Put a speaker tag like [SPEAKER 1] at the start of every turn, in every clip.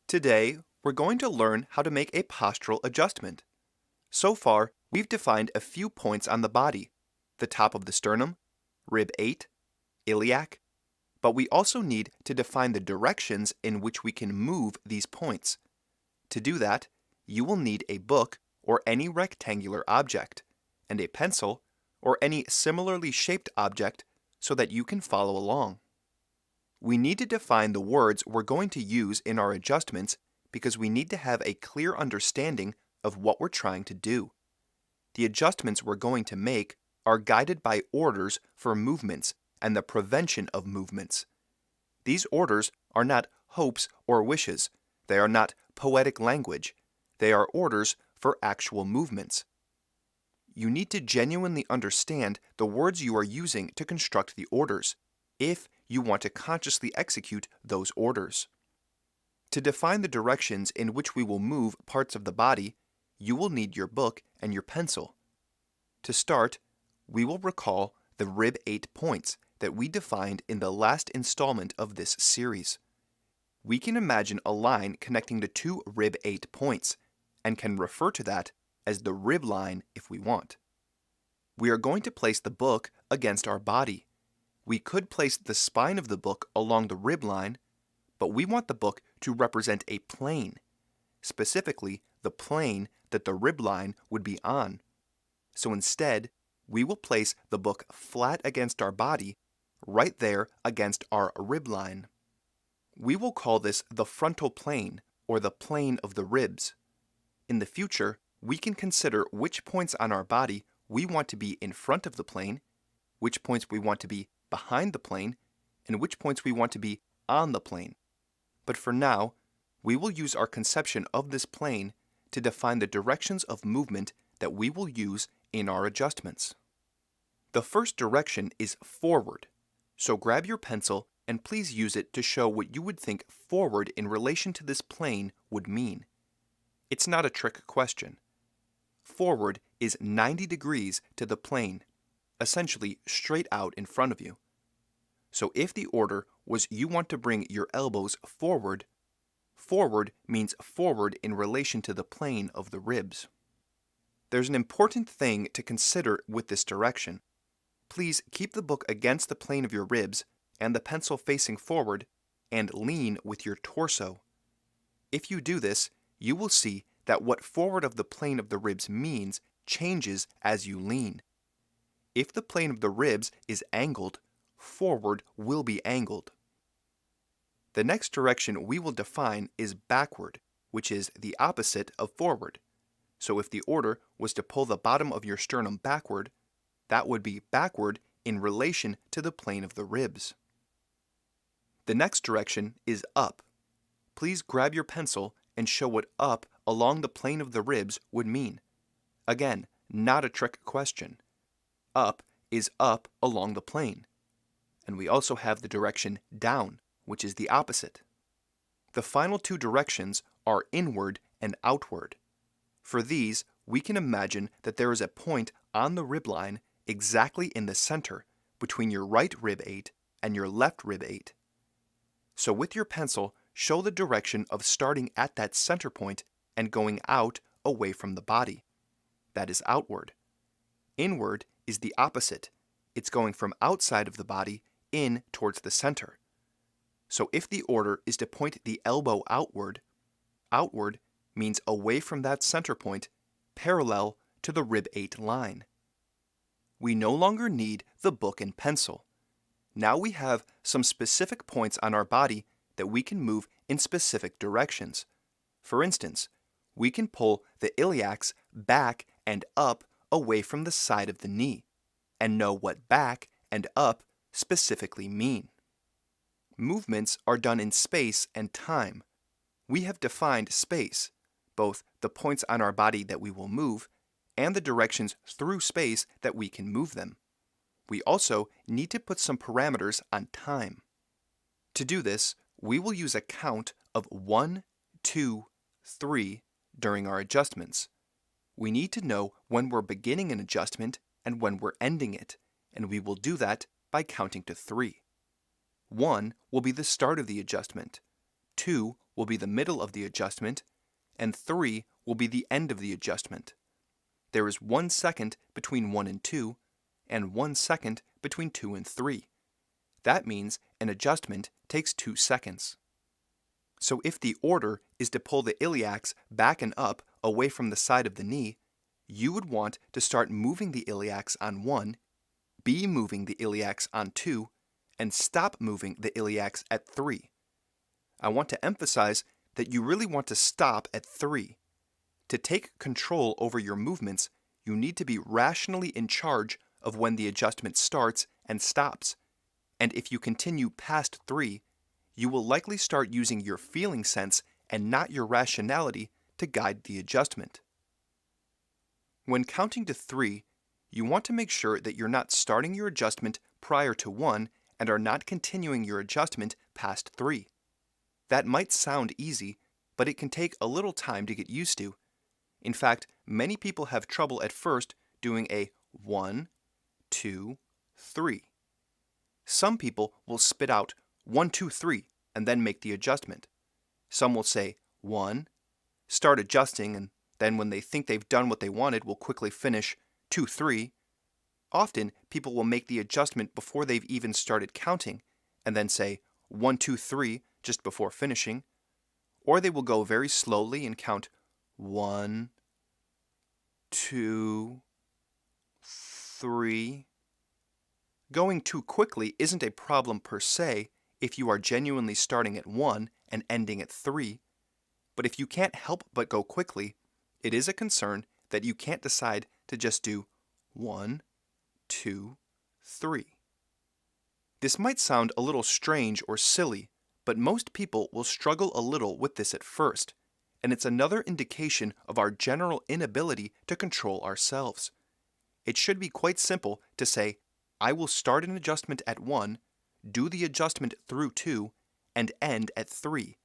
[SPEAKER 1] Today, we're going to learn how to make a postural adjustment. So far, we've defined a few points on the body: the top of the sternum, rib 8, iliac, but we also need to define the directions in which we can move these points. To do that, you will need a book or any rectangular object, and a pencil or any similarly shaped object so that you can follow along. We need to define the words we're going to use in our adjustments because we need to have a clear understanding of what we're trying to do. The adjustments we're going to make are guided by orders for movements and the prevention of movements. These orders are not hopes or wishes. They are not poetic language. They are orders for actual movements. You need to genuinely understand the words you are using to construct the orders, if you want to consciously execute those orders. To define the directions in which we will move parts of the body, you will need your book and your pencil. To start, we will recall the rib 8 points that we defined in the last installment of this series. We can imagine a line connecting the two rib 8 points, and can refer to that as the rib line if we want. We are going to place the book against our body. We could place the spine of the book along the rib line, but we want the book to represent a plane, specifically the plane that the rib line would be on. So instead, we will place the book flat against our body, right there against our rib line. We will call this the frontal plane, or the plane of the ribs. In the future, we can consider which points on our body we want to be in front of the plane, which points we want to be behind the plane, and which points we want to be on the plane. But for now, we will use our conception of this plane to define the directions of movement that we will use in our adjustments. The first direction is forward, so grab your pencil and please use it to show what you would think forward in relation to this plane would mean. It's not a trick question. Forward is 90 degrees to the plane, essentially straight out in front of you. So if the order was you want to bring your elbows forward, forward means forward in relation to the plane of the ribs. There's an important thing to consider with this direction. Please keep the book against the plane of your ribs and the pencil facing forward, and lean with your torso. If you do this, you will see that what forward of the plane of the ribs means changes as you lean. If the plane of the ribs is angled, forward will be angled. The next direction we will define is backward, which is the opposite of forward. So if the order was to pull the bottom of your sternum backward, that would be backward in relation to the plane of the ribs. The next direction is up. Please grab your pencil and show what up along the plane of the ribs would mean. Again, not a trick question. Up is up along the plane. And we also have the direction down, which is the opposite. The final two directions are inward and outward. For these, we can imagine that there is a point on the rib line exactly in the center between your right rib 8 and your left rib 8. So with your pencil, show the direction of starting at that center point and going out away from the body. That is outward. Inward is the opposite. It's going from outside of the body in towards the center. So if the order is to point the elbow outward, outward means away from that center point, parallel to the rib 8 line. We no longer need the book and pencil. Now we have some specific points on our body that we can move in specific directions. For instance, we can pull the iliacs back and up away from the side of the knee, and know what back and up specifically mean. Movements are done in space and time. We have defined space, both the points on our body that we will move, and the directions through space that we can move them. We also need to put some parameters on time. To do this, we will use a count of 1, 2, 3 during our adjustments. We need to know when we're beginning an adjustment and when we're ending it, and we will do that by counting to 3. 1 will be the start of the adjustment, 2 will be the middle of the adjustment, and 3 will be the end of the adjustment. There is 1 second between 1 and 2, and 1 second between 2 and 3. That means an adjustment takes 2 seconds. So if the order is to pull the iliacs back and up away from the side of the knee, you would want to start moving the iliacs on 1, be moving the iliacs on 2, and stop moving the iliacs at 3. I want to emphasize that you really want to stop at 3. To take control over your movements, you need to be rationally in charge of when the adjustment starts and stops. And if you continue past 3, you will likely start using your feeling sense and not your rationality to guide the adjustment. When counting to 3, you want to make sure that you're not starting your adjustment prior to 1 and are not continuing your adjustment past 3. That might sound easy, but it can take a little time to get used to. In fact, many people have trouble at first doing a 1, 2, 3. Some people will spit out 1, 2, 3 and then make the adjustment. Some will say 1, start adjusting, and then when they think they've done what they wanted, will quickly finish 2, 3. Often, people will make the adjustment before they've even started counting and then say 1, 2, 3 just before finishing. Or they will go very slowly and count 1, 2, 3. Going too quickly isn't a problem per se if you are genuinely starting at 1 and ending at 3, but if you can't help but go quickly, it is a concern that you can't decide to just do 1, 2, 3. This might sound a little strange or silly, but most people will struggle a little with this at first, and it's another indication of our general inability to control ourselves. It should be quite simple to say, I will start an adjustment at 1, do the adjustment through 2, and end at 3.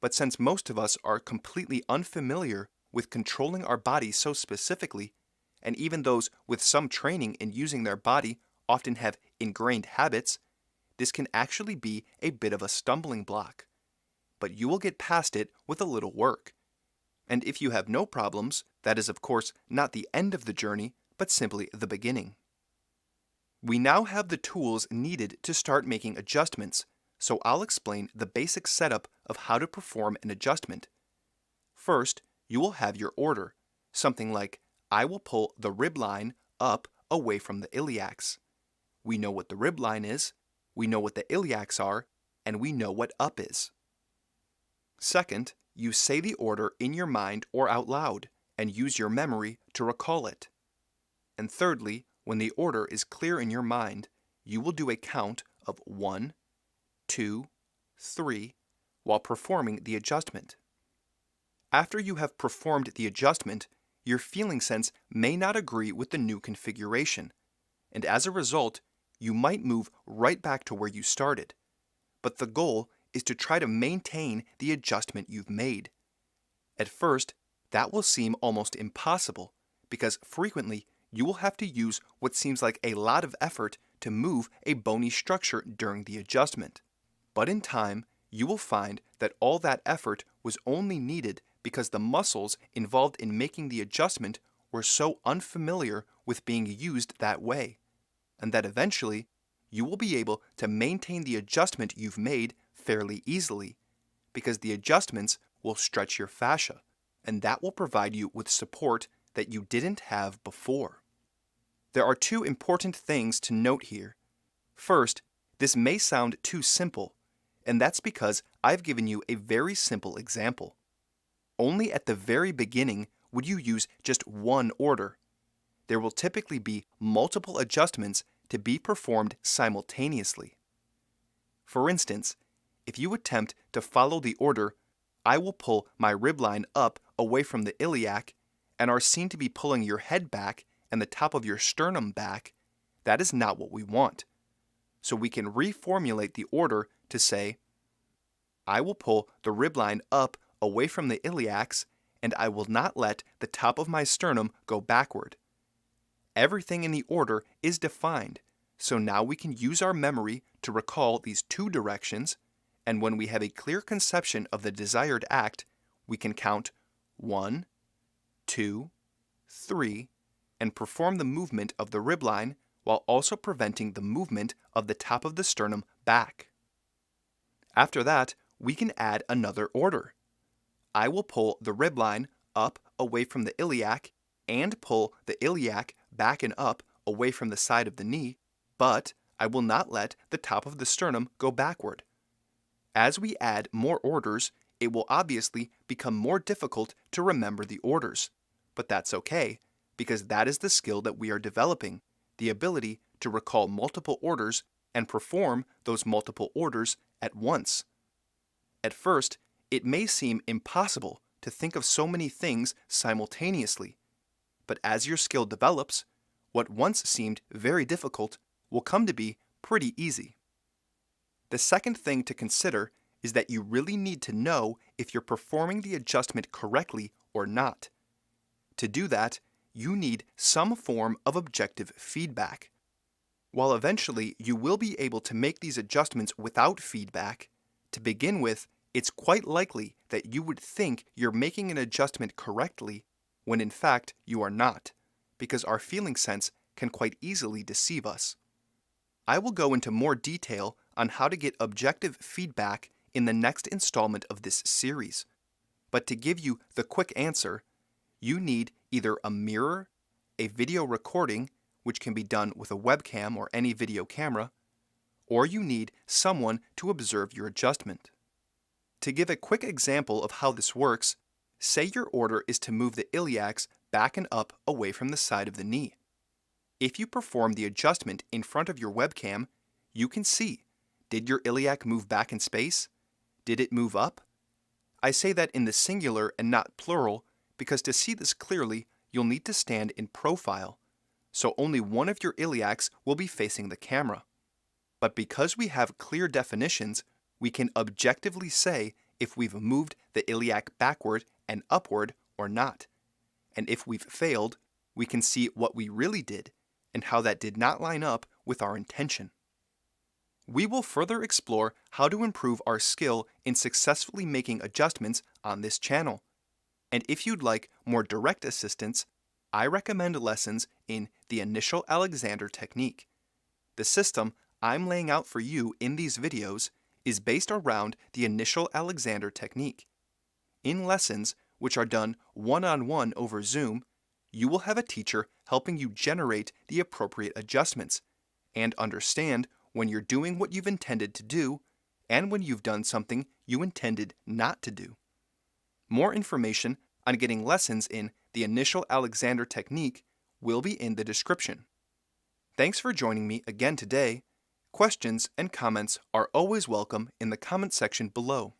[SPEAKER 1] But since most of us are completely unfamiliar with controlling our body so specifically, and even those with some training in using their body often have ingrained habits, this can actually be a bit of a stumbling block. But you will get past it with a little work. And if you have no problems, that is of course not the end of the journey, but simply the beginning. We now have the tools needed to start making adjustments, so I'll explain the basic setup of how to perform an adjustment. First, you will have your order, something like, I will pull the rib line up away from the iliacs. We know what the rib line is, we know what the iliacs are, and we know what up is. Second, you say the order in your mind or out loud, and use your memory to recall it. And thirdly, when the order is clear in your mind, you will do a count of 1, 2, 3 while performing the adjustment. After you have performed the adjustment, your feeling sense may not agree with the new configuration, and as a result, you might move right back to where you started. But the goal is to try to maintain the adjustment you've made. At first, that will seem almost impossible, because frequently you will have to use what seems like a lot of effort to move a bony structure during the adjustment. But in time, you will find that all that effort was only needed because the muscles involved in making the adjustment were so unfamiliar with being used that way, and that eventually you will be able to maintain the adjustment you've made fairly easily, because the adjustments will stretch your fascia, and that will provide you with support that you didn't have before. There are two important things to note here. First, this may sound too simple, and that's because I've given you a very simple example. Only at the very beginning would you use just one order. There will typically be multiple adjustments to be performed simultaneously. For instance, if you attempt to follow the order, I will pull my rib line up away from the iliac, and are seen to be pulling your head back and the top of your sternum back, that is not what we want. So we can reformulate the order to say, I will pull the rib line up away from the iliacs, and I will not let the top of my sternum go backward. Everything in the order is defined, so now we can use our memory to recall these two directions, and when we have a clear conception of the desired act, we can count 1, 2, 3, and perform the movement of the rib line while also preventing the movement of the top of the sternum back. After that, we can add another order. I will pull the rib line up away from the iliac and pull the iliac back and up away from the side of the knee, but I will not let the top of the sternum go backward. As we add more orders, it will obviously become more difficult to remember the orders, but that's okay, because that is the skill that we are developing, the ability to recall multiple orders and perform those multiple orders at once. At first, it may seem impossible to think of so many things simultaneously, but as your skill develops, what once seemed very difficult will come to be pretty easy. The second thing to consider is that you really need to know if you're performing the adjustment correctly or not. To do that, you need some form of objective feedback. While eventually you will be able to make these adjustments without feedback, to begin with, it's quite likely that you would think you're making an adjustment correctly when in fact you are not, because our feeling sense can quite easily deceive us. I will go into more detail on how to get objective feedback in the next installment of this series. But to give you the quick answer, you need either a mirror, a video recording, which can be done with a webcam or any video camera, or you need someone to observe your adjustment. To give a quick example of how this works, say your order is to move the iliacs back and up away from the side of the knee. If you perform the adjustment in front of your webcam, you can see, did your iliac move back in space? Did it move up? I say that in the singular and not plural because to see this clearly, you'll need to stand in profile, so only one of your iliacs will be facing the camera. But because we have clear definitions, we can objectively say if we've moved the iliac backward and upward or not. And if we've failed, we can see what we really did and how that did not line up with our intention. We will further explore how to improve our skill in successfully making adjustments on this channel. And if you'd like more direct assistance, I recommend lessons in the initial Alexander technique. The system I'm laying out for you in these videos is based around the initial Alexander technique. In lessons, which are done one-on-one over Zoom, you will have a teacher helping you generate the appropriate adjustments and understand when you're doing what you've intended to do and when you've done something you intended not to do. More information on getting lessons in the initial Alexander technique will be in the description. Thanks for joining me again today. Questions and comments are always welcome in the comment section below.